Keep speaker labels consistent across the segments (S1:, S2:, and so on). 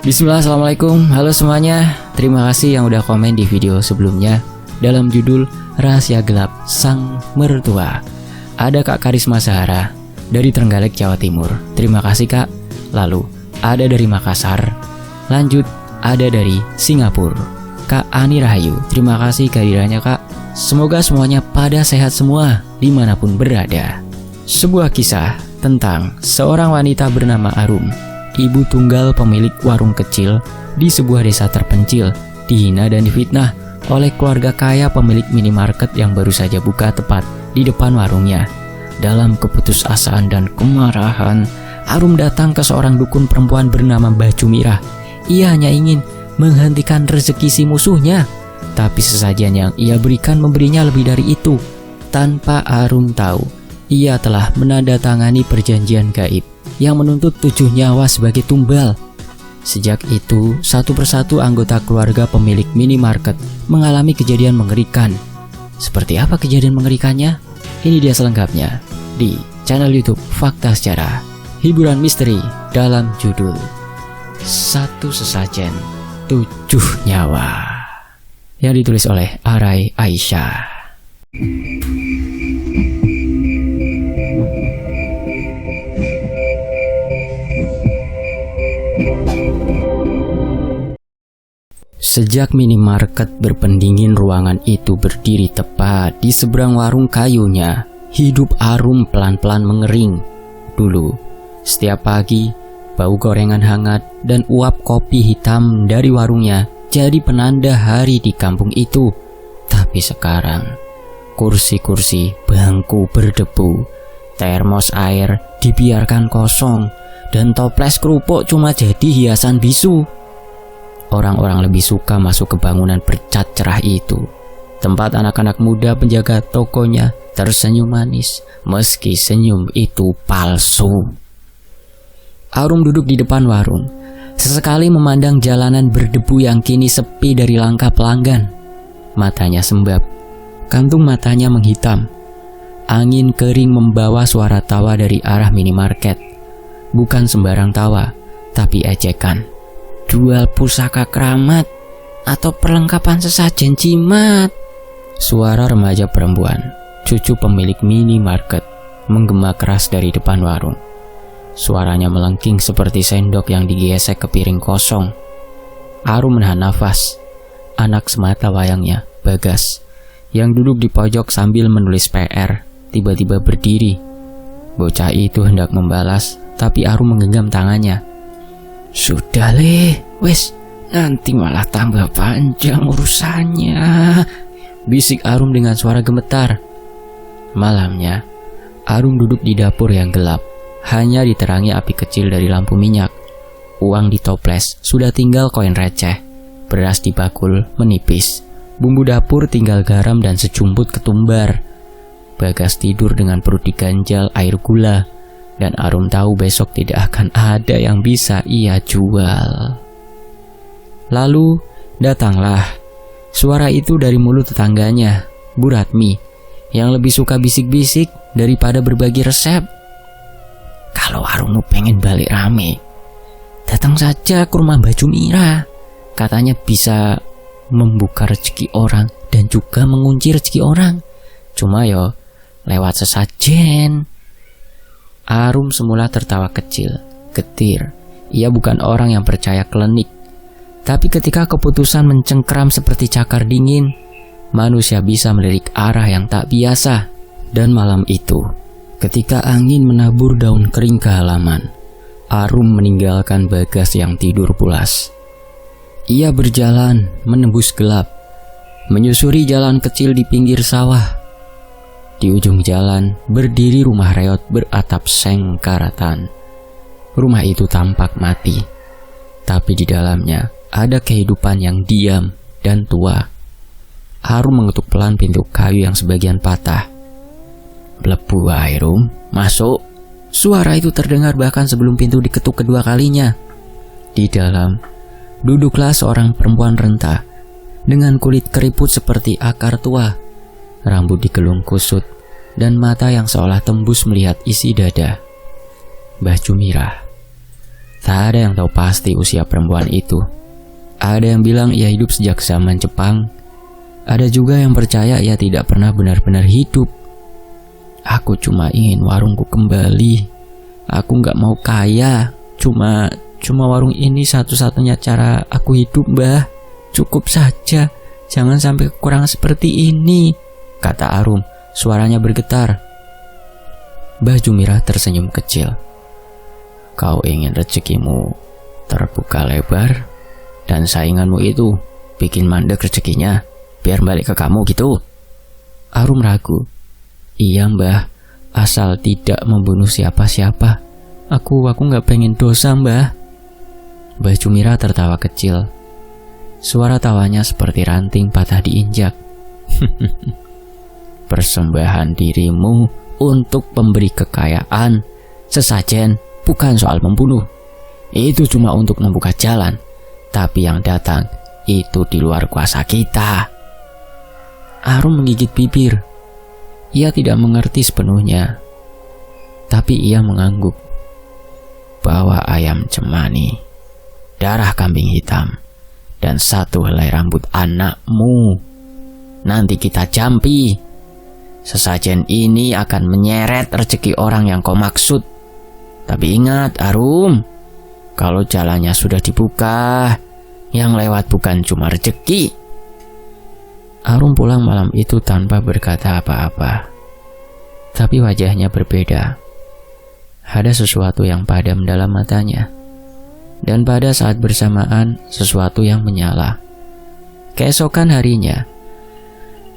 S1: Bismillah, assalamualaikum, halo semuanya. Terima kasih yang udah komen di video sebelumnya dalam judul Rahasia Gelap Sang Mertua. Ada Kak Karisma Sahara dari Trenggalek, Jawa Timur. Terima kasih Kak. Lalu ada dari Makassar. Lanjut ada dari Singapura, Kak Ani Rahayu. Terima kasih kehadirannya Kak. Semoga semuanya pada sehat semua dimanapun berada. Sebuah kisah tentang seorang wanita bernama Arum, ibu tunggal pemilik warung kecil di sebuah desa terpencil, dihina dan difitnah oleh keluarga kaya pemilik minimarket yang baru saja buka tepat di depan warungnya. Dalam keputusasaan dan kemarahan, Arum datang ke seorang dukun perempuan bernama Mbah Jumirah. Ia hanya ingin menghentikan rezeki si musuhnya, tapi sesajen yang ia berikan memberinya lebih dari itu. Tanpa Arum tahu, ia telah menandatangani perjanjian gaib yang menuntut 7 nyawa sebagai tumbal. Sejak itu, satu persatu anggota keluarga pemilik minimarket mengalami kejadian mengerikan. Seperti apa kejadian mengerikannya? Ini dia selengkapnya di channel YouTube Fakta Sejarah, hiburan misteri dalam judul Satu Sesajen 7 Nyawa, yang ditulis oleh Arai Aisyah. Sejak minimarket berpendingin ruangan itu berdiri tepat di seberang warung kayunya, hidup Arum pelan-pelan mengering. Dulu, setiap pagi, bau gorengan hangat dan uap kopi hitam dari warungnya jadi penanda hari di kampung itu. Tapi sekarang, kursi-kursi, bangku berdebu, termos air dibiarkan kosong, dan toples kerupuk cuma jadi hiasan bisu. Orang-orang lebih suka masuk ke bangunan bercat cerah itu, tempat anak-anak muda penjaga tokonya tersenyum manis, meski senyum itu palsu. Arum duduk di depan warung, sesekali memandang jalanan berdebu yang kini sepi dari langkah pelanggan. Matanya sembab, kantung matanya menghitam. Angin kering membawa suara tawa dari arah minimarket. Bukan sembarang tawa, tapi ejekan. Jual pusaka keramat atau perlengkapan sesajen jimat. Suara remaja perempuan, cucu pemilik minimarket, menggema keras dari depan warung. Suaranya melengking seperti sendok yang digesek ke piring kosong. Arum menahan nafas. Anak semata wayangnya, Bagas, yang duduk di pojok sambil menulis PR, tiba-tiba berdiri. Bocah itu hendak membalas, tapi Arum menggenggam tangannya. Sudah wes, nanti malah tambah panjang urusannya, bisik Arum dengan suara gemetar. Malamnya, Arum duduk di dapur yang gelap, hanya diterangi api kecil dari lampu minyak. Uang di toples sudah tinggal koin receh, beras di bakul menipis, bumbu dapur tinggal garam dan sejumput ketumbar. Bagas tidur dengan perut diganjal air gula, dan Arum tahu besok tidak akan ada yang bisa ia jual. Lalu datanglah suara itu dari mulut tetangganya, Bu Ratmi, yang lebih suka bisik-bisik daripada berbagi resep. Kalau Arum pengen balik rame, datang saja ke rumah Mbah Jumirah. Katanya bisa membuka rezeki orang dan juga mengunci rezeki orang. Cuma yo lewat sesajen. Arum semula tertawa kecil, getir. Ia bukan orang yang percaya klinik. Tapi ketika keputusan mencengkram seperti cakar dingin, manusia bisa melirik arah yang tak biasa. Dan malam itu, ketika angin menabur daun kering ke halaman, Arum meninggalkan Bagas yang tidur pulas. Ia berjalan menembus gelap, menyusuri jalan kecil di pinggir sawah. Di ujung jalan berdiri rumah reot beratap seng karatan. Rumah itu tampak mati, tapi di dalamnya ada kehidupan yang diam dan tua. Arum mengetuk pelan pintu kayu yang sebagian patah. Blebu Arum, masuk. Suara itu terdengar bahkan sebelum pintu diketuk kedua kalinya. Di dalam duduklah seorang perempuan renta dengan kulit keriput seperti akar tua, rambut digelung kusut, dan mata yang seolah tembus melihat isi dada. Mbah Jumirah. Tak ada yang tahu pasti usia perempuan itu. Ada yang bilang ia hidup sejak zaman Jepang. Ada juga yang percaya ia tidak pernah benar-benar hidup. Aku cuma ingin warungku kembali. Aku gak mau kaya. Cuma warung ini satu-satunya cara aku hidup, Mbah. Cukup saja. Jangan sampai kekurangan seperti ini, kata Arum. Suaranya bergetar. Mbah Jumirah tersenyum kecil. Kau ingin rezekimu terbuka lebar dan sainganmu itu bikin mandek rezekinya biar balik ke kamu gitu? Arum ragu. Iya, Mbah, asal tidak membunuh siapa-siapa. Aku gak pengen dosa, Mbah. Mbah Jumirah tertawa kecil. Suara tawanya seperti ranting patah diinjak. Persembahan dirimu untuk pemberi kekayaan, sesajen, bukan soal membunuh. Itu cuma untuk membuka jalan. Tapi yang datang itu di luar kuasa kita. Arum menggigit bibir. Ia tidak mengerti sepenuhnya. Tapi ia mengangguk. Bawa ayam cemani, darah kambing hitam, dan 1 helai rambut anakmu. Nanti kita jampi. Sesajen ini akan menyeret rezeki orang yang kau maksud. Tapi ingat, Arum, kalau jalannya sudah dibuka, yang lewat bukan cuma rezeki. Arum pulang malam itu tanpa berkata apa-apa. Tapi wajahnya berbeda. Ada sesuatu yang padam dalam matanya. Dan pada saat bersamaan, sesuatu yang menyala. Keesokan harinya,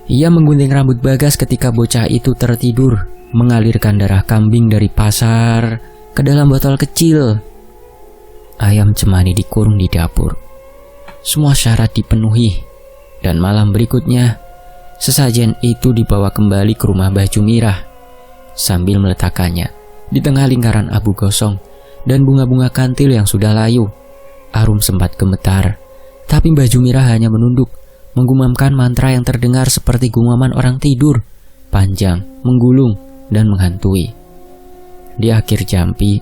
S1: ia menggunting rambut Bagas ketika bocah itu tertidur, mengalirkan darah kambing dari pasar ke dalam botol kecil. Ayam cemani dikurung di dapur. Semua syarat dipenuhi, dan malam berikutnya, sesajen itu dibawa kembali ke rumah Mbah Jumirah. Sambil meletakkannya di tengah lingkaran abu gosong dan bunga-bunga kantil yang sudah layu, Arum sempat gemetar. Tapi Mbah Jumirah hanya menunduk, menggumamkan mantra yang terdengar seperti gumaman orang tidur, panjang, menggulung, dan menghantui. Di akhir jampi,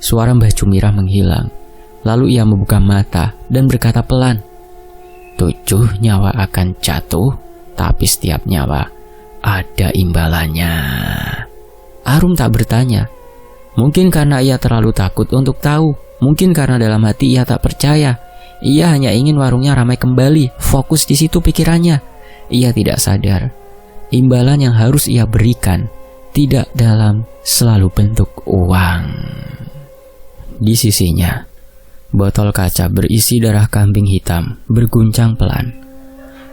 S1: suara Mbah Jumirah menghilang. Lalu ia membuka mata dan berkata pelan, 7 nyawa akan jatuh, tapi setiap nyawa ada imbalannya. Arum tak bertanya. Mungkin karena ia terlalu takut untuk tahu. Mungkin karena dalam hati ia tak percaya. Ia hanya ingin warungnya ramai kembali. Fokus di situ pikirannya. Ia tidak sadar imbalan yang harus ia berikan tidak dalam selalu bentuk uang. Di sisinya, botol kaca berisi darah kambing hitam berguncang pelan,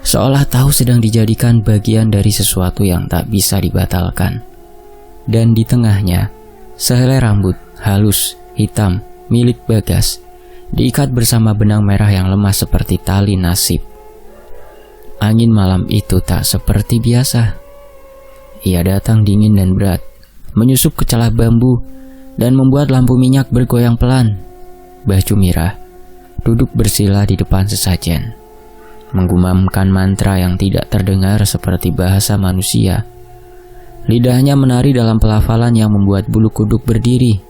S1: seolah tahu sedang dijadikan bagian dari sesuatu yang tak bisa dibatalkan. Dan di tengahnya, sehelai rambut halus hitam milik Bagas diikat bersama benang merah yang lemah seperti tali nasib. Angin malam itu tak seperti biasa. Ia datang dingin dan berat, menyusup ke celah bambu dan membuat lampu minyak bergoyang pelan. Mbah Jumirah duduk bersila di depan sesajen, menggumamkan mantra yang tidak terdengar seperti bahasa manusia. Lidahnya menari dalam pelafalan yang membuat bulu kuduk berdiri.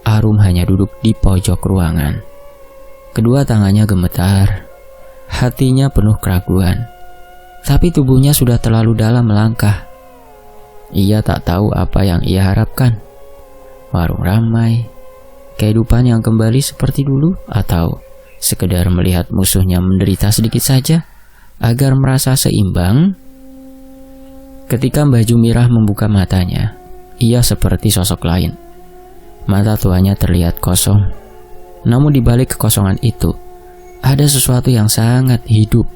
S1: Arum hanya duduk di pojok ruangan. Kedua tangannya gemetar, hatinya penuh keraguan. Tapi tubuhnya sudah terlalu dalam melangkah. Ia tak tahu apa yang ia harapkan. Warung ramai, kehidupan yang kembali seperti dulu, atau sekedar melihat musuhnya menderita sedikit saja agar merasa seimbang. Ketika Mbah Jumirah membuka matanya, ia seperti sosok lain. Mata tuanya terlihat kosong. Namun di balik kekosongan itu, ada sesuatu yang sangat hidup.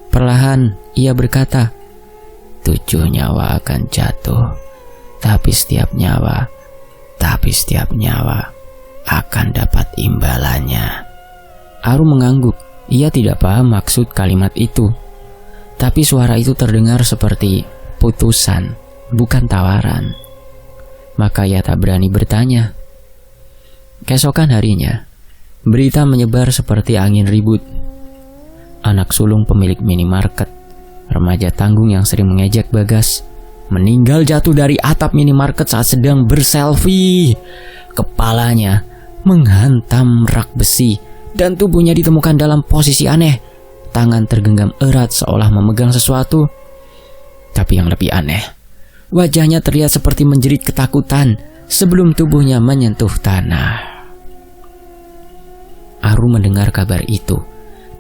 S1: Perlahan ia berkata, 7 nyawa akan jatuh, tapi setiap nyawa akan dapat imbalannya. Arum mengangguk. Ia tidak paham maksud kalimat itu. Tapi suara itu terdengar seperti putusan, bukan tawaran. Maka ia tak berani bertanya. Keesokan harinya, berita menyebar seperti angin ribut. Anak sulung pemilik minimarket, remaja tanggung yang sering mengejek Bagas, meninggal jatuh dari atap minimarket saat sedang berselfie. Kepalanya menghantam rak besi dan tubuhnya ditemukan dalam posisi aneh. Tangan tergenggam erat seolah memegang sesuatu. Tapi yang lebih aneh, wajahnya terlihat seperti menjerit ketakutan sebelum tubuhnya menyentuh tanah. Arum mendengar kabar itu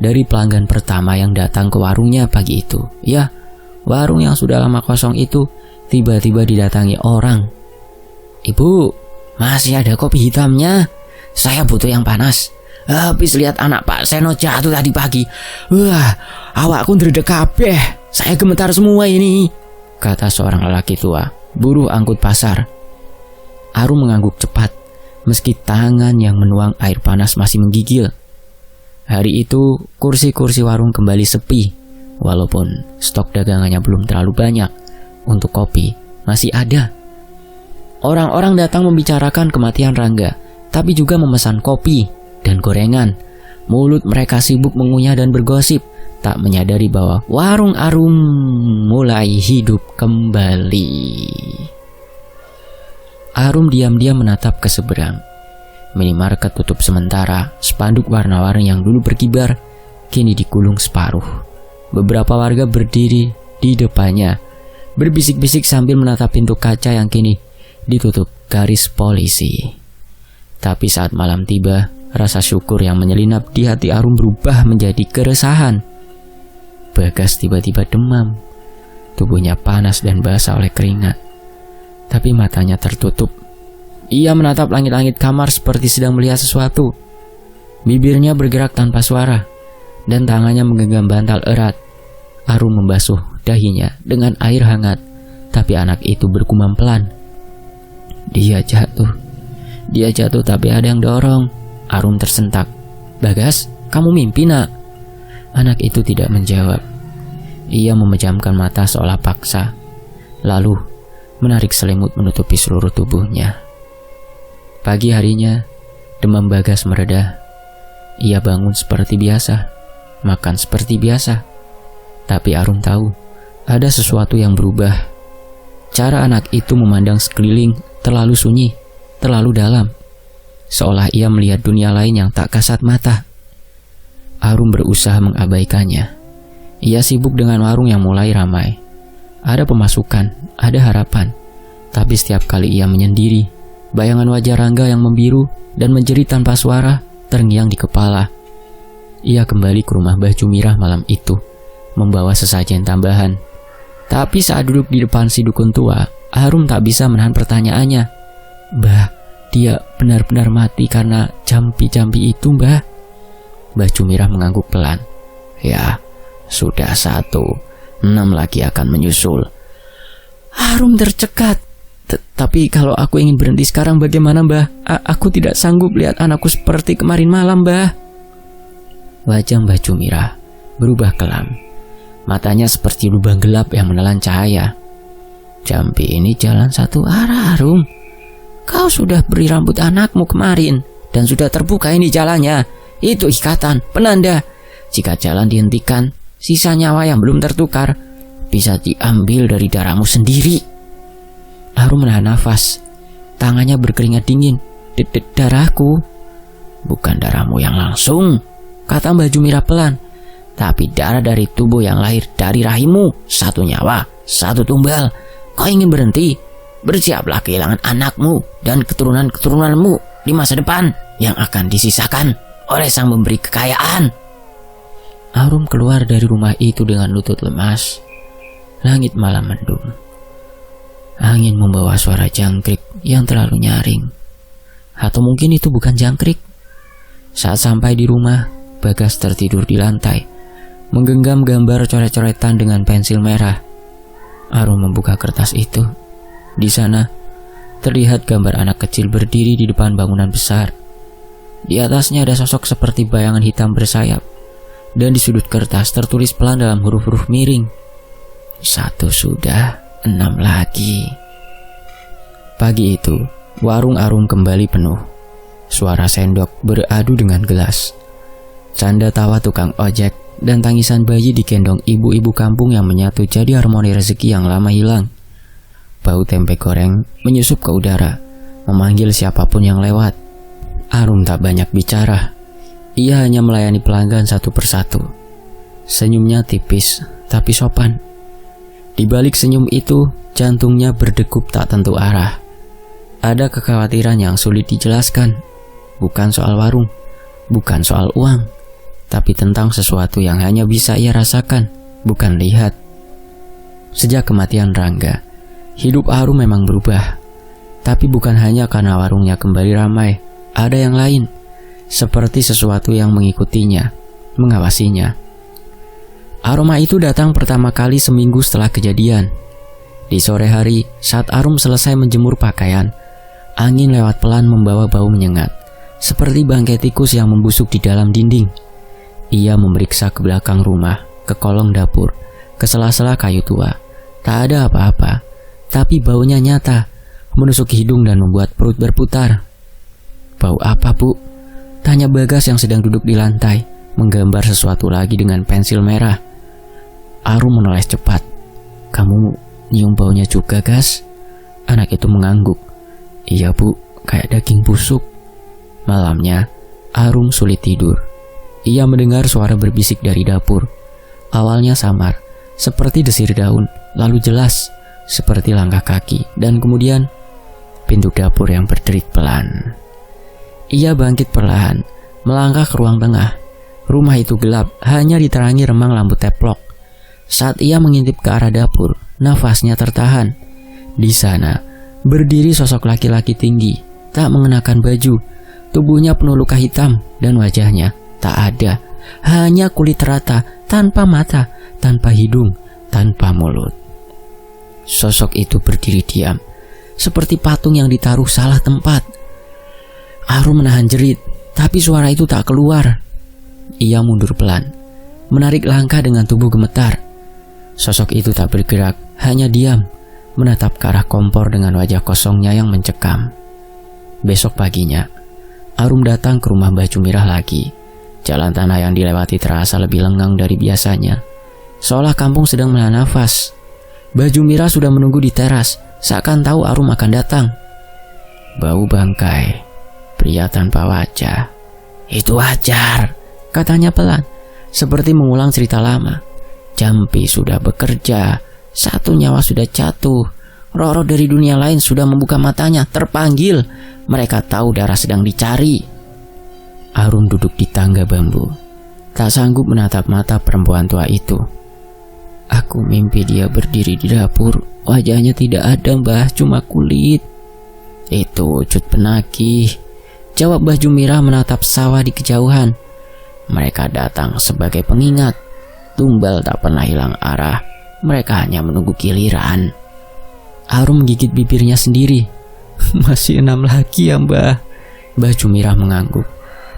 S1: dari pelanggan pertama yang datang ke warungnya pagi itu. Ya, warung yang sudah lama kosong itu tiba-tiba didatangi orang. "Ibu, masih ada kopi hitamnya? Saya butuh yang panas. Habis lihat anak Pak Seno jatuh tadi pagi. Wah, awakku ndredeg kabeh. Saya gemetar semua ini," kata seorang lelaki tua, buruh angkut pasar. Arum mengangguk cepat, meski tangan yang menuang air panas masih menggigil. Hari itu, kursi-kursi warung kembali sepi. Walaupun stok dagangannya belum terlalu banyak, untuk kopi masih ada. Orang-orang datang membicarakan kematian Rangga, tapi juga memesan kopi dan gorengan. Mulut mereka sibuk mengunyah dan bergosip, tak menyadari bahwa warung Arum mulai hidup kembali. Arum diam-diam menatap ke seberang. Minimarket tutup sementara, spanduk warna-warni yang dulu berkibar kini digulung separuh. Beberapa warga berdiri di depannya, berbisik-bisik sambil menatap pintu kaca yang kini ditutup garis polisi. Tapi saat malam tiba, rasa syukur yang menyelinap di hati Arum berubah menjadi keresahan. Bagas tiba-tiba demam. Tubuhnya panas dan basah oleh keringat. Tapi matanya tertutup. Ia menatap langit-langit kamar seperti sedang melihat sesuatu. Bibirnya bergerak tanpa suara, dan tangannya menggenggam bantal erat. Arum membasuh dahinya dengan air hangat, tapi anak itu bergumam pelan. Dia jatuh tapi ada yang dorong. Arum tersentak. "Bagas, kamu mimpi nak?" Anak itu tidak menjawab. Ia memejamkan mata seolah paksa, lalu menarik selimut menutupi seluruh tubuhnya. Pagi harinya, demam Bagas mereda. Ia bangun seperti biasa, makan seperti biasa. Tapi Arum tahu, ada sesuatu yang berubah. Cara anak itu memandang sekeliling terlalu sunyi, terlalu dalam. Seolah ia melihat dunia lain yang tak kasat mata. Arum berusaha mengabaikannya. Ia sibuk dengan warung yang mulai ramai. Ada pemasukan, ada harapan. Tapi setiap kali ia menyendiri, bayangan wajah Rangga yang membiru dan menjerit tanpa suara terngiang di kepala. Ia kembali ke rumah Mbah Jumirah malam itu, membawa sesajen tambahan. Tapi saat duduk di depan si dukun tua, Arum tak bisa menahan pertanyaannya. "Mbah, dia benar-benar mati karena jampi-jampi itu, Mbah?" Mbah Jumirah mengangguk pelan. "Ya, sudah 1, 6 lagi akan menyusul." Arum tercekat. "Tapi kalau aku ingin berhenti sekarang bagaimana, Mbah? Aku tidak sanggup lihat anakku seperti kemarin malam, Mbah." Wajah Mbah Jumirah berubah kelam. Matanya seperti lubang gelap yang menelan cahaya. "Jampi ini jalan satu arah, Arum. Kau sudah beri rambut anakmu kemarin dan sudah terbuka ini jalannya. Itu ikatan, penanda. Jika jalan dihentikan, sisa nyawa yang belum tertukar bisa diambil dari darahmu sendiri." Arum menahan nafas. Tangannya berkeringat dingin. Darahku?" "Bukan darahmu yang langsung," kata Mbah Jumirah pelan, "tapi darah dari tubuh yang lahir dari rahimmu. 1 nyawa, 1 tumbal. Kau ingin berhenti? Bersiaplah kehilangan anakmu dan keturunan-keturunanmu di masa depan yang akan disisakan oleh sang memberi kekayaan." Arum keluar dari rumah itu dengan lutut lemas. Langit malam mendung. Angin membawa suara jangkrik yang terlalu nyaring. Atau mungkin itu bukan jangkrik. Saat sampai di rumah, Bagas tertidur di lantai, menggenggam gambar coret-coretan dengan pensil merah. Arum membuka kertas itu. Di sana, terlihat gambar anak kecil berdiri di depan bangunan besar. Di atasnya ada sosok seperti bayangan hitam bersayap. Dan di sudut kertas tertulis pelan dalam huruf-huruf miring. 1 sudah, 6 lagi. Pagi itu, warung Arum kembali penuh. Suara sendok beradu dengan gelas. Canda tawa tukang ojek dan tangisan bayi digendong ibu-ibu kampung yang menyatu jadi harmoni rezeki yang lama hilang. Bau tempe goreng menyusup ke udara, memanggil siapapun yang lewat. Arum tak banyak bicara. Ia hanya melayani pelanggan satu persatu. Senyumnya tipis tapi sopan. Di balik senyum itu, jantungnya berdegup tak tentu arah. Ada kekhawatiran yang sulit dijelaskan. Bukan soal warung, bukan soal uang, tapi tentang sesuatu yang hanya bisa ia rasakan, bukan lihat. Sejak kematian Rangga, hidup Arum memang berubah. Tapi bukan hanya karena warungnya kembali ramai, ada yang lain. Seperti sesuatu yang mengikutinya, mengawasinya. Aroma itu datang pertama kali seminggu setelah kejadian. Di sore hari, saat Arum selesai menjemur pakaian, angin lewat pelan membawa bau menyengat, seperti bangkai tikus yang membusuk di dalam dinding. Ia memeriksa ke belakang rumah, ke kolong dapur, ke sela-sela kayu tua. Tak ada apa-apa, tapi baunya nyata, menusuk hidung dan membuat perut berputar. "Bau apa, Bu?" tanya Bagas yang sedang duduk di lantai, menggambar sesuatu lagi dengan pensil merah. Arum meneles cepat. "Kamu nyium baunya juga, Gas?" Anak itu mengangguk. "Iya, Bu, kayak daging busuk." Malamnya, Arum sulit tidur. Ia mendengar suara berbisik dari dapur. Awalnya samar, seperti desir daun, lalu jelas, seperti langkah kaki, dan kemudian pintu dapur yang berderit pelan. Ia bangkit perlahan, melangkah ke ruang tengah. Rumah itu gelap, hanya diterangi remang lampu teplok. Saat ia mengintip ke arah dapur, nafasnya tertahan. Di sana, berdiri sosok laki-laki tinggi, tak mengenakan baju. Tubuhnya penuh luka hitam dan wajahnya tak ada. Hanya kulit rata, tanpa mata, tanpa hidung, tanpa mulut. Sosok itu berdiri diam, seperti patung yang ditaruh salah tempat. Arum menahan jerit, tapi suara itu tak keluar. Ia mundur pelan, menarik langkah dengan tubuh gemetar. Sosok itu tak bergerak, hanya diam, menatap ke arah kompor dengan wajah kosongnya yang mencekam. Besok paginya, Arum datang ke rumah Mbah Jumirah lagi. Jalan tanah yang dilewati terasa lebih lengang dari biasanya, seolah kampung sedang menahan nafas. Mbah Jumirah sudah menunggu di teras, seakan tahu Arum akan datang. "Bau bangkai, pria tanpa wajah." "Itu wajar," katanya pelan, seperti mengulang cerita lama. "Jampi sudah bekerja, satu nyawa sudah jatuh. Roh-roh dari dunia lain sudah membuka matanya, terpanggil. Mereka tahu darah sedang dicari." Arum duduk di tangga bambu, tak sanggup menatap mata perempuan tua itu. "Aku mimpi dia berdiri di dapur. Wajahnya tidak ada, Mbah, cuma kulit." "Itu wujud penagih," jawab Mbah Jumirah menatap sawah di kejauhan. "Mereka datang sebagai pengingat. Tumbal tak pernah hilang arah. Mereka hanya menunggu giliran." Arum menggigit bibirnya sendiri. "Masih 6 lagi ya, Mbah?" Mbah Jumirah mengangguk.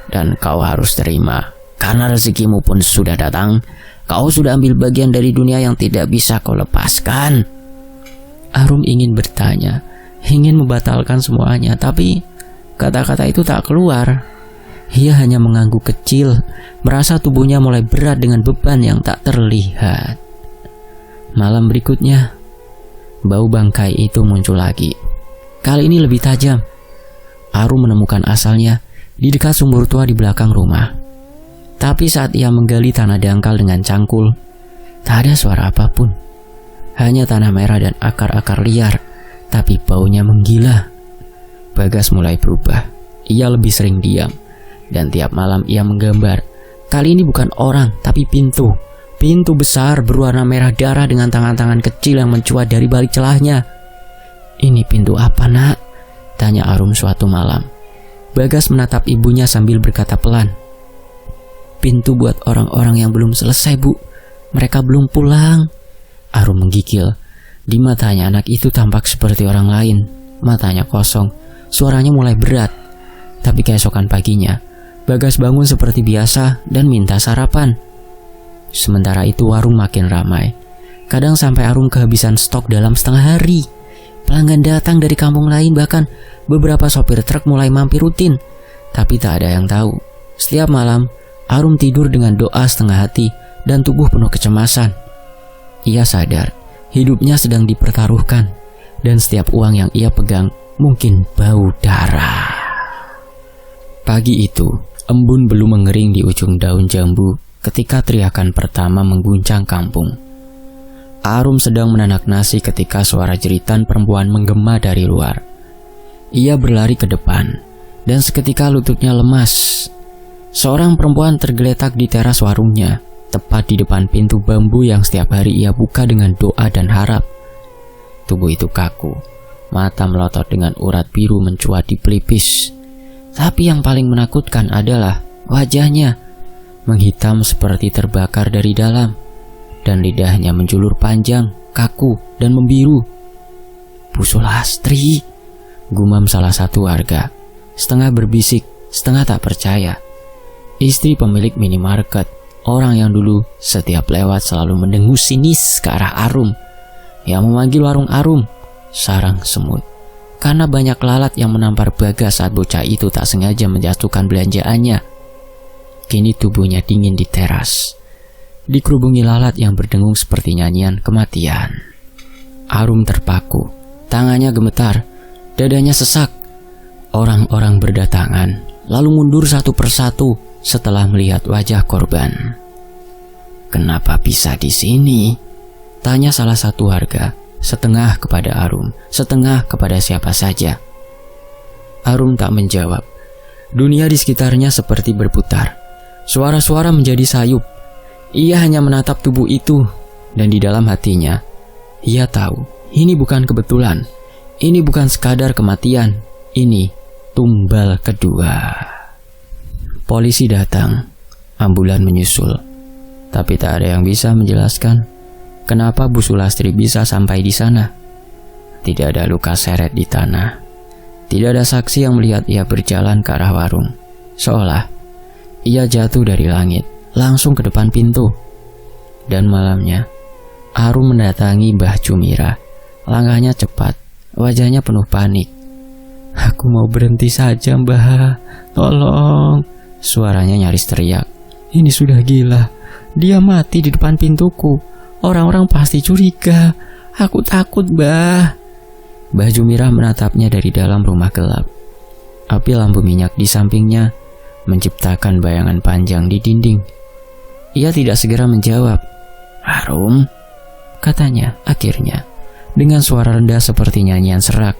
S1: "Dan kau harus terima, karena rezekimu pun sudah datang. Kau sudah ambil bagian dari dunia yang tidak bisa kau lepaskan." Arum ingin bertanya, ingin membatalkan semuanya, tapi kata-kata itu tak keluar. Ia hanya mengangguk kecil, merasa tubuhnya mulai berat dengan beban yang tak terlihat. Malam berikutnya, bau bangkai itu muncul lagi. Kali ini lebih tajam. Arum menemukan asalnya di dekat sumur tua di belakang rumah. Tapi saat ia menggali tanah dangkal dengan cangkul, tak ada suara apapun. Hanya tanah merah dan akar-akar liar, tapi baunya menggila. Bagas mulai berubah. Ia lebih sering diam, dan tiap malam ia menggambar. Kali ini bukan orang, tapi pintu. Pintu besar berwarna merah darah dengan tangan-tangan kecil yang mencuat dari balik celahnya. "Ini pintu apa, Nak?" tanya Arum suatu malam. Bagas menatap ibunya sambil berkata pelan, "Pintu buat orang-orang yang belum selesai, Bu. Mereka belum pulang." Arum menggigil. Di matanya anak itu tampak seperti orang lain. Matanya kosong, suaranya mulai berat. Tapi keesokan paginya, Bagas bangun seperti biasa dan minta sarapan. Sementara itu warung makin ramai. Kadang sampai Arum kehabisan stok dalam setengah hari. Pelanggan datang dari kampung lain, bahkan beberapa sopir truk mulai mampir rutin. Tapi tak ada yang tahu, setiap malam Arum tidur dengan doa setengah hati dan tubuh penuh kecemasan. Ia sadar hidupnya sedang dipertaruhkan, dan setiap uang yang ia pegang mungkin bau darah. Pagi itu, embun belum mengering di ujung daun jambu ketika teriakan pertama mengguncang kampung. Arum sedang menanak nasi ketika suara jeritan perempuan menggema dari luar. Ia berlari ke depan, dan seketika lututnya lemas. Seorang perempuan tergeletak di teras warungnya, tepat di depan pintu bambu yang setiap hari ia buka dengan doa dan harap. Tubuh itu kaku, mata melotot dengan urat biru mencuat di pelipis. Tapi yang paling menakutkan adalah wajahnya, menghitam seperti terbakar dari dalam, dan lidahnya menjulur panjang, kaku, dan membiru. "Bu Sulastri," gumam salah satu warga, setengah berbisik, setengah tak percaya. Istri pemilik minimarket, orang yang dulu setiap lewat selalu mendengus sinis ke arah Arum, yang memanggil warung Arum sarang semut, karena banyak lalat yang menampar Bagas saat bocah itu tak sengaja menjatuhkan belanjaannya. Kini tubuhnya dingin di teras, dikerubungi lalat yang berdengung seperti nyanyian kematian. Arum terpaku, tangannya gemetar, dadanya sesak. Orang-orang berdatangan, lalu mundur satu persatu setelah melihat wajah korban. "Kenapa bisa di sini?" tanya salah satu warga, setengah kepada Arum, setengah kepada siapa saja. Arum tak menjawab. Dunia di sekitarnya seperti berputar. Suara-suara menjadi sayup. Ia hanya menatap tubuh itu, dan di dalam hatinya, ia tahu ini bukan kebetulan. Ini bukan sekadar kematian. Ini tumbal kedua. Polisi datang. Ambulan menyusul. Tapi tak ada yang bisa menjelaskan kenapa Bu Sulastri bisa sampai di sana. Tidak ada luka seret di tanah. Tidak ada saksi yang melihat ia berjalan ke arah warung. Seolah ia jatuh dari langit, langsung ke depan pintu. Dan malamnya, Arum mendatangi Mbah Jumira. Langkahnya cepat, wajahnya penuh panik. "Aku mau berhenti saja, Mbah. Tolong." Suaranya nyaris teriak. "Ini sudah gila. Dia mati di depan pintuku. Orang-orang pasti curiga. Aku takut, Mbah." Mbah Jumira menatapnya dari dalam rumah gelap. Api lampu minyak di sampingnya menciptakan bayangan panjang di dinding. Ia tidak segera menjawab. "Arum," katanya akhirnya, dengan suara rendah seperti nyanyian serak.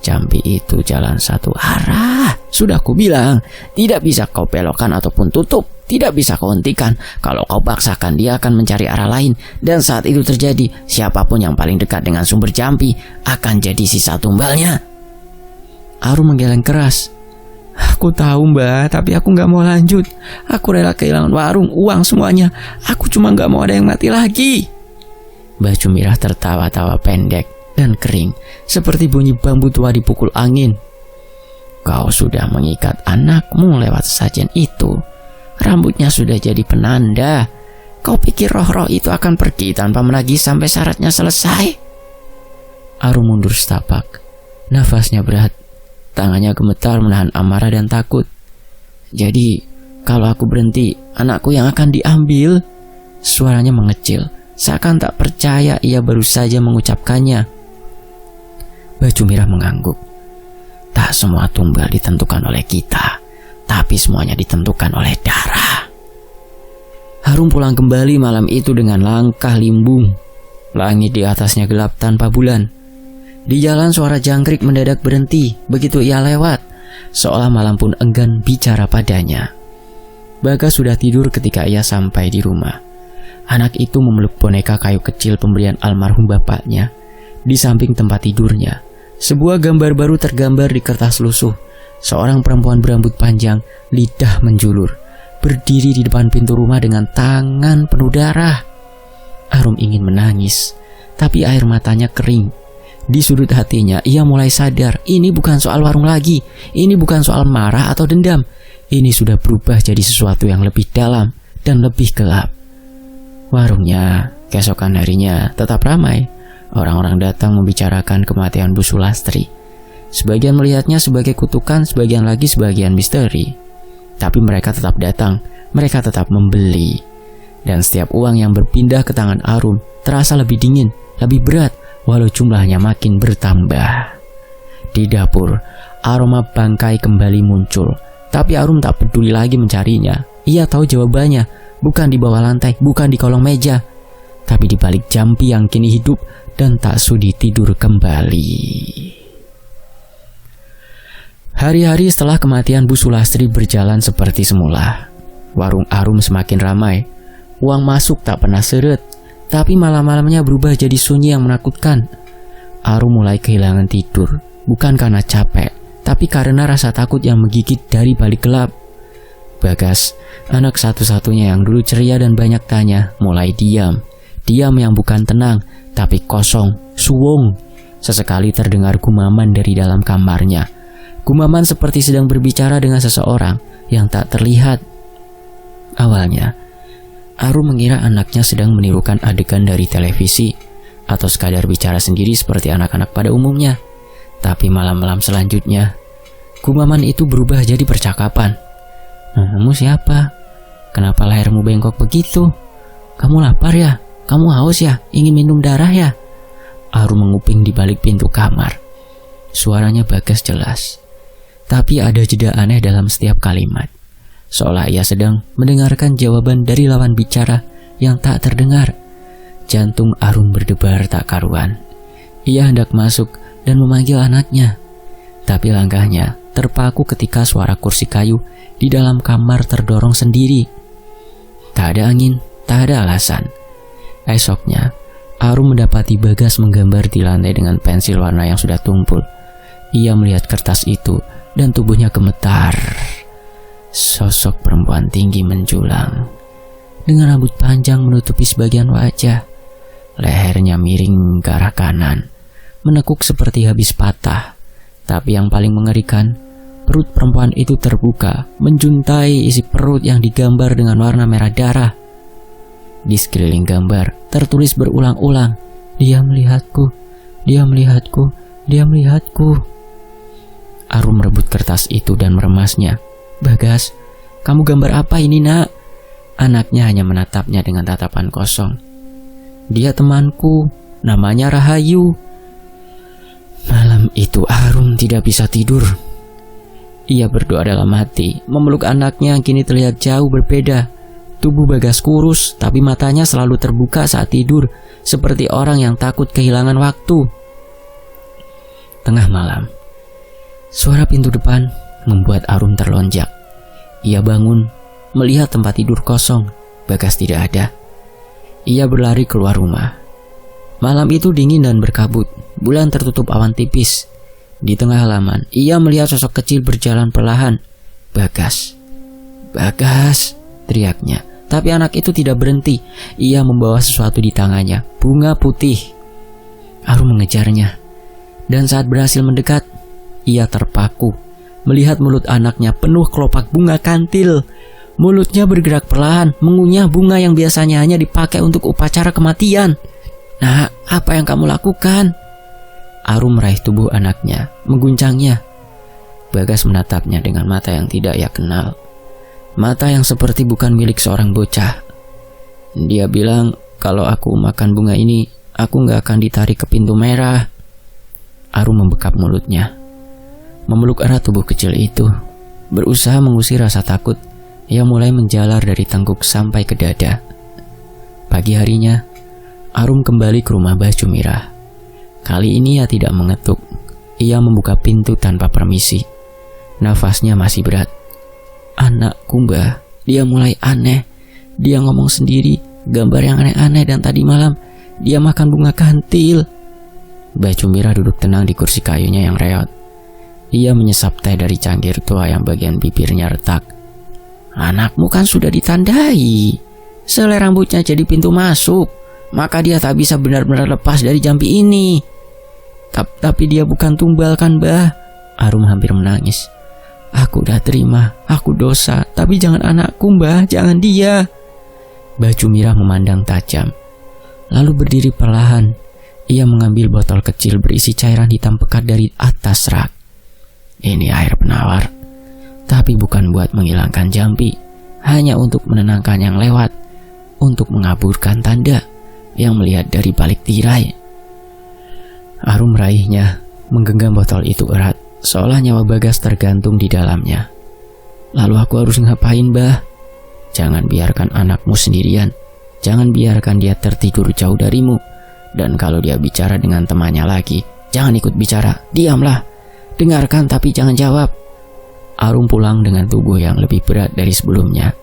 S1: "Jambi itu jalan satu arah. Sudah kubilang, tidak bisa kau belokkan ataupun tutup. Tidak bisa kau hentikan. Kalau kau paksakan, dia akan mencari arah lain. Dan saat itu terjadi, siapapun yang paling dekat dengan sumber Jambi akan jadi sisa tumbalnya." Arum menggeleng keras. "Aku tahu, Mbak, tapi aku gak mau lanjut. Aku rela kehilangan warung, uang, semuanya. Aku cuma gak mau ada yang mati lagi." Mbah Jumirah tertawa-tawa pendek dan kering, seperti bunyi bambu tua dipukul angin. "Kau sudah mengikat anakmu lewat sesajen itu. Rambutnya sudah jadi penanda. Kau pikir roh-roh itu akan pergi tanpa menagih sampai syaratnya selesai?" Arum mundur setapak. Nafasnya berat. Tangannya gemetar menahan amarah dan takut. "Jadi, kalau aku berhenti, anakku yang akan diambil?" Suaranya mengecil, seakan tak percaya ia baru saja mengucapkannya. Mbah Jumirah mengangguk. "Tak semua tumbal ditentukan oleh kita, tapi semuanya ditentukan oleh darah." Arum pulang kembali malam itu dengan langkah limbung. Langit di atasnya gelap tanpa bulan. Di jalan suara jangkrik mendadak berhenti begitu ia lewat, seolah malam pun enggan bicara padanya. Bagas sudah tidur ketika ia sampai di rumah. Anak itu memeluk boneka kayu kecil pemberian almarhum bapaknya. Di samping tempat tidurnya, sebuah gambar baru tergambar di kertas lusuh. Seorang perempuan berambut panjang, lidah menjulur, berdiri di depan pintu rumah dengan tangan penuh darah. Arum ingin menangis, tapi air matanya kering. Di sudut hatinya, ia mulai sadar ini bukan soal warung lagi. Ini bukan soal marah atau dendam. Ini sudah berubah jadi sesuatu yang lebih dalam dan lebih gelap. Warungnya, keesokan harinya tetap ramai. Orang-orang datang membicarakan kematian Bu Sulastri. Sebagian melihatnya sebagai kutukan, sebagian lagi sebagian misteri. Tapi mereka tetap datang, mereka tetap membeli. Dan setiap uang yang berpindah ke tangan Arum terasa lebih dingin, lebih berat, walau jumlahnya makin bertambah. Di dapur, aroma bangkai kembali muncul, Tapi Arum tak peduli lagi mencarinya. Ia tahu jawabannya, bukan di bawah lantai, bukan di kolong meja, tapi di balik jampi yang kini hidup dan tak sudi tidur kembali. Hari-hari setelah kematian Bu Sulastri berjalan seperti semula. Warung Arum semakin ramai. Uang masuk tak pernah seret, tapi malam-malamnya berubah jadi sunyi yang menakutkan. Arum mulai kehilangan tidur, bukan karena capek, tapi karena rasa takut yang menggigit dari balik gelap. Bagas, anak satu-satunya yang dulu ceria dan banyak tanya, mulai diam. Diam yang bukan tenang, tapi kosong, suwung. Sesekali terdengar gumaman dari dalam kamarnya. Gumaman seperti sedang berbicara dengan seseorang yang tak terlihat. Awalnya, Arum mengira anaknya sedang menirukan adegan dari televisi atau sekadar bicara sendiri seperti anak-anak pada umumnya. Tapi malam-malam selanjutnya, gumaman itu berubah jadi percakapan. "Kamu siapa? Kenapa lehermu bengkok begitu? Kamu lapar ya? Kamu haus ya? Ingin minum darah ya?" Arum menguping di balik pintu kamar. Suaranya Bagas jelas, tapi ada jeda aneh dalam setiap kalimat, seolah ia sedang mendengarkan jawaban dari lawan bicara yang tak terdengar. Jantung Arum berdebar tak karuan. Ia hendak masuk dan memanggil anaknya, tapi langkahnya terpaku ketika suara kursi kayu di dalam kamar terdorong sendiri. Tak ada angin, tak ada alasan. Esoknya, Arum mendapati Bagas menggambar di lantai dengan pensil warna yang sudah tumpul. Ia melihat kertas itu dan tubuhnya gemetar. Sosok perempuan tinggi menjulang, dengan rambut panjang menutupi sebagian wajah. Lehernya miring ke arah kanan, menekuk seperti habis patah. Tapi yang paling mengerikan, perut perempuan itu terbuka, menjuntai isi perut yang digambar dengan warna merah darah. Di sekeliling gambar tertulis berulang-ulang, "Dia melihatku, dia melihatku, dia melihatku." Arum merebut kertas itu dan meremasnya. "Bagas, kamu gambar apa ini, Nak?" Anaknya hanya menatapnya dengan tatapan kosong. "Dia temanku, namanya Rahayu." Malam itu Arum tidak bisa tidur. Ia berdoa dalam hati, memeluk anaknya yang kini terlihat jauh berbeda. Tubuh Bagas kurus, tapi matanya selalu terbuka saat tidur, seperti orang yang takut kehilangan waktu. Tengah malam, suara pintu depan membuat Arum terlonjak. Ia bangun, melihat tempat tidur kosong. Bagas tidak ada. Ia berlari keluar rumah. Malam itu dingin dan berkabut. Bulan tertutup awan tipis. Di tengah halaman, ia melihat sosok kecil berjalan perlahan. "Bagas, Bagas!" teriaknya. Tapi anak itu tidak berhenti. Ia membawa sesuatu di tangannya, bunga putih. Arum mengejarnya, dan saat berhasil mendekat, ia terpaku melihat mulut anaknya penuh kelopak bunga kantil. Mulutnya bergerak perlahan, mengunyah bunga yang biasanya hanya dipakai untuk upacara kematian. "Nah, apa yang kamu lakukan?" Arum meraih tubuh anaknya, mengguncangnya. Bagas menatapnya dengan mata yang tidak ia kenal. Mata yang seperti bukan milik seorang bocah. Dia bilang, "Kalau aku makan bunga ini, aku gak akan ditarik ke pintu merah." Arum membekap mulutnya, memeluk erat tubuh kecil itu, berusaha mengusir rasa takut yang mulai menjalar dari tengkuk sampai ke dada. Pagi harinya, Arum kembali ke rumah Mbah Jumirah. Kali ini ia tidak mengetuk. Ia membuka pintu tanpa permisi. Nafasnya masih berat. "Anakku, Mbah, dia mulai aneh. Dia ngomong sendiri, gambar yang aneh-aneh, dan tadi malam dia makan bunga kantil." Mbah Jumirah duduk tenang di kursi kayunya yang reot. Ia menyesap teh dari cangkir tua yang bagian bibirnya retak. "Anakmu kan sudah ditandai. Selai rambutnya jadi pintu masuk, maka dia tak bisa benar-benar lepas dari jampi ini." Tapi dia bukan tumbal kan, Mbah?" Arum hampir menangis. "Aku udah terima, aku dosa, tapi jangan anakku, Mbah, jangan dia." Mbah Jumirah memandang tajam, lalu berdiri perlahan. Ia mengambil botol kecil berisi cairan hitam pekat dari atas rak. "Ini air penawar, tapi bukan buat menghilangkan jampi, hanya untuk menenangkan yang lewat, untuk mengaburkan tanda yang melihat dari balik tirai." Arum meraihnya, menggenggam botol itu erat, seolah nyawa Bagas tergantung di dalamnya. Lalu aku harus ngapain, Bah? Jangan biarkan anakmu sendirian. Jangan biarkan dia tertidur jauh darimu. Dan kalau dia bicara dengan temannya lagi, jangan ikut bicara. Diamlah. Dengarkan tapi jangan jawab. Arum pulang dengan tubuh yang lebih berat dari sebelumnya.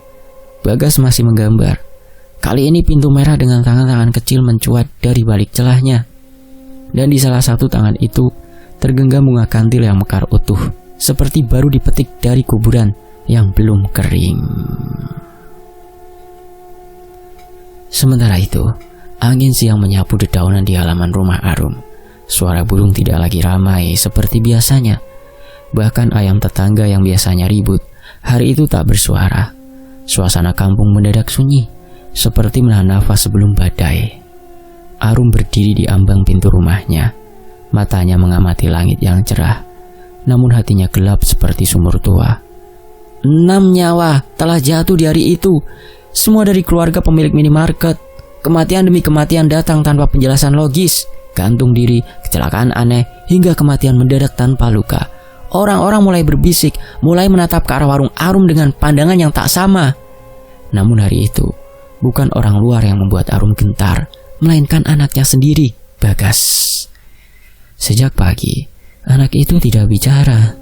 S1: Bagas masih menggambar. Kali ini pintu merah dengan tangan-tangan kecil mencuat dari balik celahnya. Dan di salah satu tangan itu tergenggam bunga kantil yang mekar utuh, seperti baru dipetik dari kuburan yang belum kering. Sementara itu, angin siang menyapu dedaunan di halaman rumah Arum. Suara burung tidak lagi ramai seperti biasanya. Bahkan ayam tetangga yang biasanya ribut, hari itu tak bersuara. Suasana kampung mendadak sunyi, seperti menahan nafas sebelum badai. Arum berdiri di ambang pintu rumahnya. Matanya mengamati langit yang cerah, namun hatinya gelap seperti sumur tua. 6 nyawa telah jatuh di hari itu. Semua dari keluarga pemilik minimarket. Kematian demi kematian datang tanpa penjelasan logis. Gantung diri, kecelakaan aneh, hingga kematian mendadak tanpa luka. Orang-orang mulai berbisik, mulai menatap ke arah warung Arum dengan pandangan yang tak sama. Namun hari itu, bukan orang luar yang membuat Arum gentar, melainkan anaknya sendiri, Bagas. Sejak pagi, anak itu tidak bicara.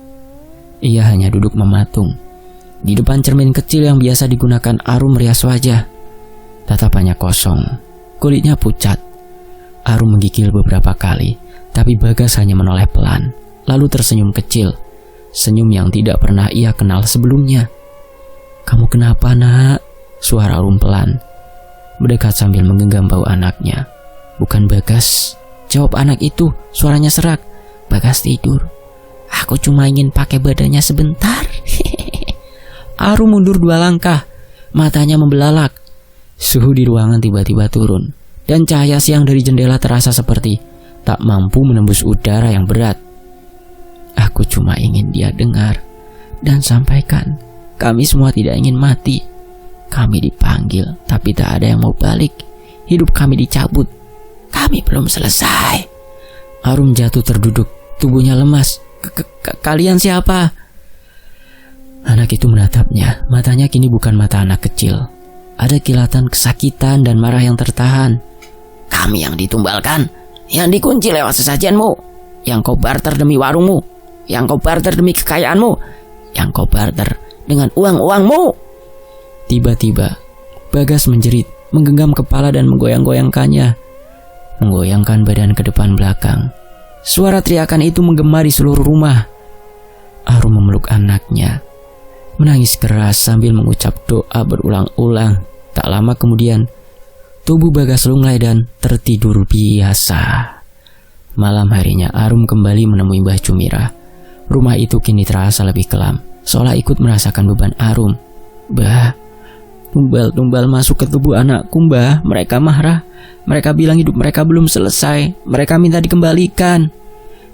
S1: Ia hanya duduk mematung di depan cermin kecil yang biasa digunakan Arum merias wajah. Tatapannya kosong, kulitnya pucat. Arum menggigil beberapa kali, tapi Bagas hanya menoleh pelan, lalu tersenyum kecil, senyum yang tidak pernah ia kenal sebelumnya. "Kamu kenapa, Nak?" Suara Arum pelan, mendekat sambil menggenggam bau anaknya. "Bukan Bagas," jawab anak itu, suaranya serak. "Bagas tidur. Aku cuma ingin pakai badannya sebentar." Arum mundur 2 langkah, matanya membelalak. Suhu di ruangan tiba-tiba turun, dan cahaya siang dari jendela terasa seperti tak mampu menembus udara yang berat. "Aku cuma ingin dia dengar dan sampaikan, kami semua tidak ingin mati. Kami dipanggil, tapi tak ada yang mau balik. Hidup kami dicabut. Kami belum selesai." Arum jatuh terduduk, tubuhnya lemas. Kalian siapa?" Anak itu menatapnya. Matanya kini bukan mata anak kecil. Ada kilatan kesakitan dan marah yang tertahan. "Kami yang ditumbalkan, yang dikunci lewat sesajenmu, yang kau barter demi warungmu, yang kau barter demi kekayaanmu, yang kau barter dengan uang-uangmu." Tiba-tiba, Bagas menjerit, menggenggam kepala dan menggoyang-goyangkannya, menggoyangkan badan ke depan belakang. Suara teriakan itu menggema di seluruh rumah. Arum memeluk anaknya, menangis keras sambil mengucap doa berulang-ulang. Tak lama kemudian, tubuh Bagas lunglai dan tertidur biasa. Malam harinya Arum kembali menemui Mbah Jumirah. Rumah itu kini terasa lebih kelam, seolah ikut merasakan beban Arum. "Mbah, tumbal-tumbal masuk ke tubuh anakku, Mbah. Mereka marah. Mereka bilang hidup mereka belum selesai. Mereka minta dikembalikan."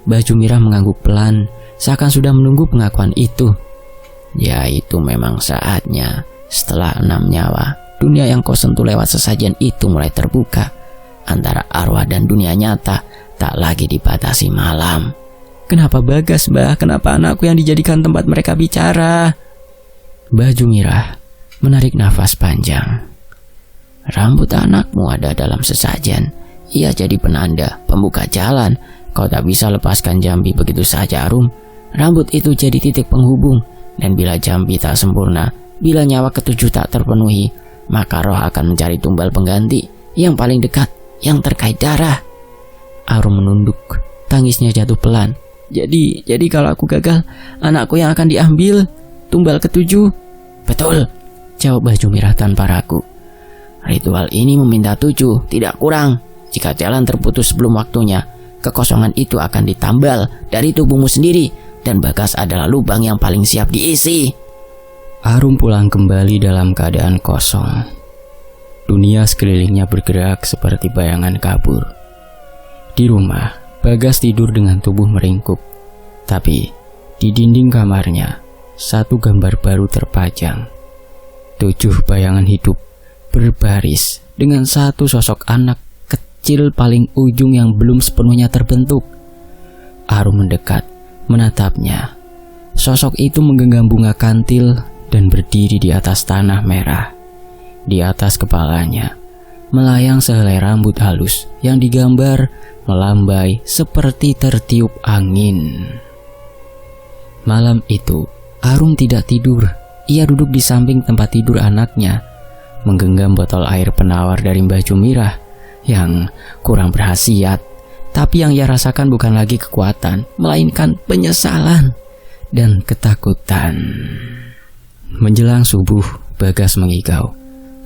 S1: Mbah Jumirah mengangguk pelan, seakan sudah menunggu pengakuan itu. "Ya, itu memang saatnya. Setelah 6 nyawa, dunia yang kau sentuh lewat sesajen itu mulai terbuka. Antara arwah dan dunia nyata tak lagi dibatasi malam." "Kenapa Bagas, Mbah? Kenapa anakku yang dijadikan tempat mereka bicara?" Mbah Jumirah menarik nafas panjang. "Rambut anakmu ada dalam sesajen. Ia jadi penanda, pembuka jalan. Kau tak bisa lepaskan jambi begitu saja, Arum. Rambut itu jadi titik penghubung. Dan bila jambi tak sempurna, bila nyawa ketujuh tak terpenuhi, maka roh akan mencari tumbal pengganti yang paling dekat, yang terkait darah." Arum menunduk, tangisnya jatuh pelan. Jadi kalau aku gagal, anakku yang akan diambil tumbal ketujuh?" "Betul," jawab Mbah Jumirah tanpa ragu. "Ritual ini meminta 7, tidak kurang. Jika jalan terputus sebelum waktunya, kekosongan itu akan ditambal dari tubuhmu sendiri. Dan Bagas adalah lubang yang paling siap diisi." Arum pulang kembali dalam keadaan kosong. Dunia sekelilingnya bergerak seperti bayangan kabur. Di rumah, Bagas tidur dengan tubuh meringkuk. Tapi, di dinding kamarnya, satu gambar baru terpajang. 7 bayangan hidup berbaris dengan satu sosok anak kecil paling ujung yang belum sepenuhnya terbentuk. Arum mendekat, menatapnya. Sosok itu menggenggam bunga kantil dan berdiri di atas tanah merah. Di atas kepalanya melayang sehelai rambut halus yang digambar melambai seperti tertiup angin. Malam itu, Arum tidak tidur. Ia duduk di samping tempat tidur anaknya, menggenggam botol air penawar dari Mbah Jumirah yang kurang berkhasiat. Tapi yang ia rasakan bukan lagi kekuatan, melainkan penyesalan dan ketakutan. Menjelang subuh, Bagas mengigau.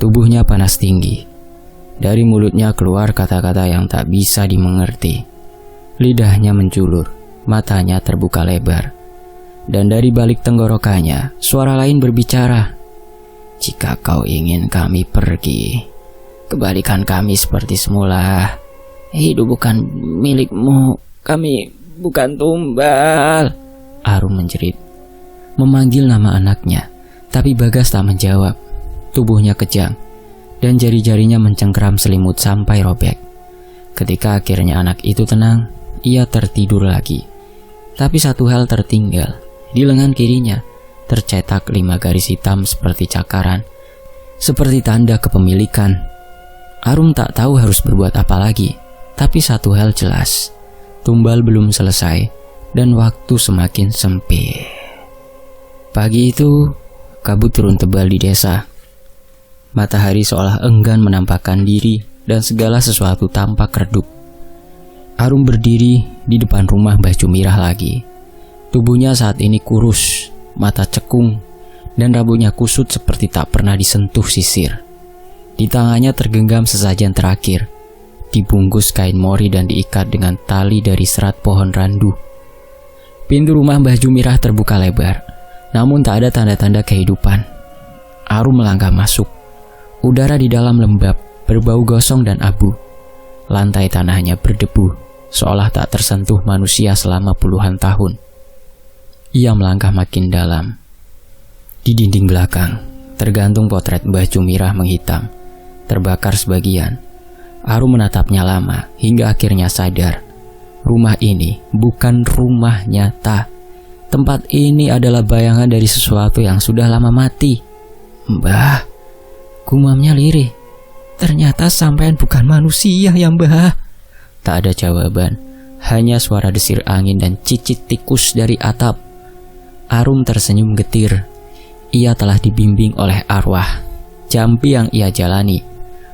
S1: Tubuhnya panas tinggi. Dari mulutnya keluar kata-kata yang tak bisa dimengerti. Lidahnya menjulur, matanya terbuka lebar. Dan dari balik tenggorokannya, suara lain berbicara. "Jika kau ingin kami pergi, kembalikan kami seperti semula. Hidup bukan milikmu, kami bukan tumbal." Arum menjerit, memanggil nama anaknya, tapi Bagas tak menjawab. Tubuhnya kejang, dan jari-jarinya mencengkeram selimut sampai robek. Ketika akhirnya anak itu tenang, ia tertidur lagi. Tapi satu hal tertinggal. Di lengan kirinya tercetak 5 garis hitam seperti cakaran, seperti tanda kepemilikan. Arum tak tahu harus berbuat apa lagi. Tapi satu hal jelas, tumbal belum selesai dan waktu semakin sempit. Pagi itu, kabut turun tebal di desa. Matahari seolah enggan menampakkan diri dan segala sesuatu tampak redup. Arum berdiri di depan rumah Mbah Jumirah lagi. Tubuhnya saat ini kurus, mata cekung, dan rambutnya kusut seperti tak pernah disentuh sisir. Di tangannya tergenggam sesajen terakhir, dibungkus kain mori dan diikat dengan tali dari serat pohon randu. Pintu rumah Mbah Jumirah terbuka lebar, namun tak ada tanda-tanda kehidupan. Arum melangkah masuk. Udara di dalam lembab, berbau gosong dan abu. Lantai tanahnya berdebu, seolah tak tersentuh manusia selama puluhan tahun. Ia melangkah makin dalam. Di dinding belakang, tergantung potret Mbah Jumirah menghitam, terbakar sebagian. Arum menatapnya lama, hingga akhirnya sadar. Rumah ini bukan rumah nyata. Tempat ini adalah bayangan dari sesuatu yang sudah lama mati. "Mbah," gumamnya lirih. "Ternyata sampean bukan manusia ya, Mbah." Tak ada jawaban, hanya suara desir angin dan cicit tikus dari atap. Arum tersenyum getir. Ia telah dibimbing oleh arwah. Jampi yang ia jalani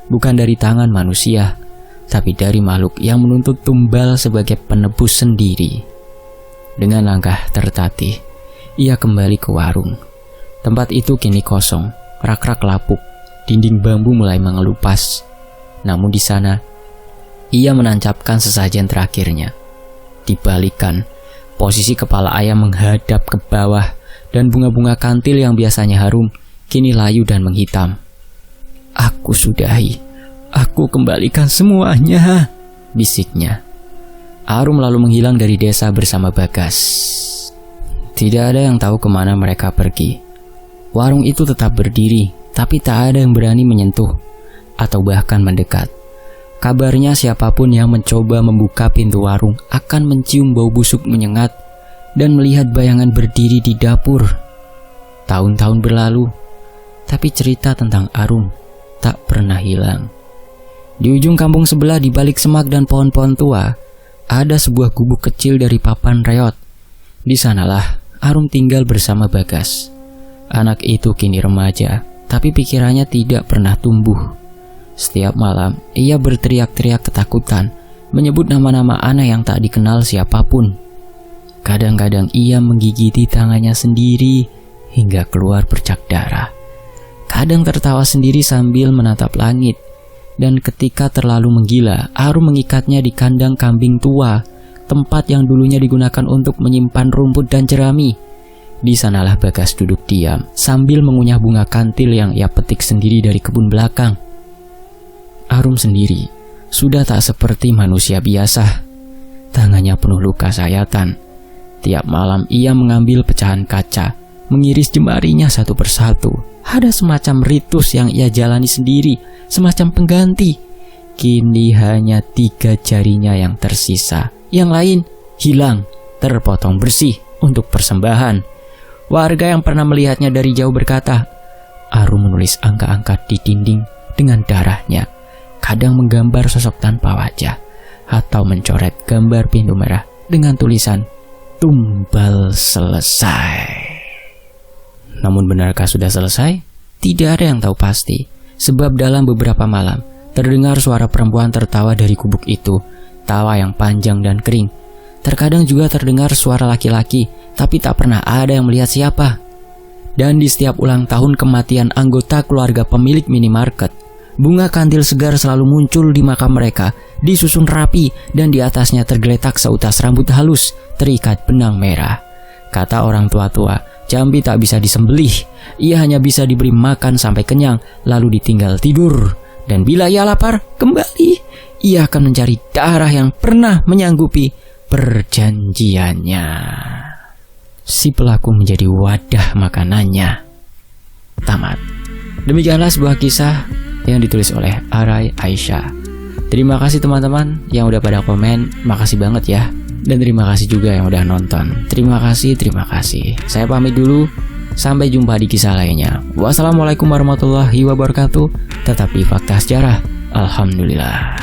S1: bukan dari tangan manusia, tapi dari makhluk yang menuntut tumbal sebagai penebus sendiri. Dengan langkah tertatih, ia kembali ke warung. Tempat itu kini kosong, rak-rak lapuk, dinding bambu mulai mengelupas. Namun di sana, ia menancapkan sesajen terakhirnya. Dibalikan, posisi kepala ayam menghadap ke bawah, dan bunga-bunga kantil yang biasanya harum kini layu dan menghitam. "Aku sudahi, aku kembalikan semuanya," bisiknya. Arum lalu menghilang dari desa bersama Bagas. Tidak ada yang tahu kemana mereka pergi. Warung itu tetap berdiri, tapi tak ada yang berani menyentuh atau bahkan mendekat. Kabarnya siapapun yang mencoba membuka pintu warung akan mencium bau busuk menyengat dan melihat bayangan berdiri di dapur. Tahun-tahun berlalu, tapi cerita tentang Arum tak pernah hilang. Di ujung kampung sebelah, di balik semak dan pohon-pohon tua, ada sebuah gubuk kecil dari papan reot. Di sanalah Arum tinggal bersama Bagas. Anak itu kini remaja, tapi pikirannya tidak pernah tumbuh. Setiap malam, ia berteriak-teriak ketakutan, menyebut nama-nama anak yang tak dikenal siapapun. Kadang-kadang ia menggigiti tangannya sendiri hingga keluar bercak darah. Kadang tertawa sendiri sambil menatap langit. Dan ketika terlalu menggila, Arum mengikatnya di kandang kambing tua, tempat yang dulunya digunakan untuk menyimpan rumput dan jerami. Di sanalah Bagas duduk diam sambil mengunyah bunga kantil yang ia petik sendiri dari kebun belakang. Arum sendiri sudah tak seperti manusia biasa. Tangannya penuh luka sayatan. Tiap malam ia mengambil pecahan kaca, mengiris jemarinya satu persatu. Ada semacam ritus yang ia jalani sendiri, semacam pengganti. Kini hanya 3 jarinya yang tersisa. Yang lain hilang, terpotong bersih untuk persembahan. Warga yang pernah melihatnya dari jauh berkata, Arum menulis angka-angka di dinding dengan darahnya, kadang menggambar sosok tanpa wajah, atau mencoret gambar pintu merah dengan tulisan tumbal selesai. Namun benarkah sudah selesai? Tidak ada yang tahu pasti, sebab dalam beberapa malam terdengar suara perempuan tertawa dari gubuk itu, tawa yang panjang dan kering. Terkadang juga terdengar suara laki-laki, tapi tak pernah ada yang melihat siapa. Dan di setiap ulang tahun kematian anggota keluarga pemilik minimarket, bunga kandil segar selalu muncul di makam mereka, disusun rapi dan di atasnya tergeletak seutas rambut halus terikat benang merah. Kata orang tua-tua, Jambi tak bisa disembelih, ia hanya bisa diberi makan sampai kenyang lalu ditinggal tidur. Dan bila ia lapar, kembali ia akan mencari darah yang pernah menyanggupi perjanjiannya. Si pelaku menjadi wadah makanannya. Tamat. Demikianlah sebuah kisah yang ditulis oleh Arai Aisyah. Terima kasih teman-teman yang udah pada komen, makasih banget ya. Dan terima kasih juga yang udah nonton. Terima kasih. Saya pamit dulu, sampai jumpa di kisah lainnya. Wassalamualaikum warahmatullahi wabarakatuh. Tetap di Fakta Sejarah. Alhamdulillah.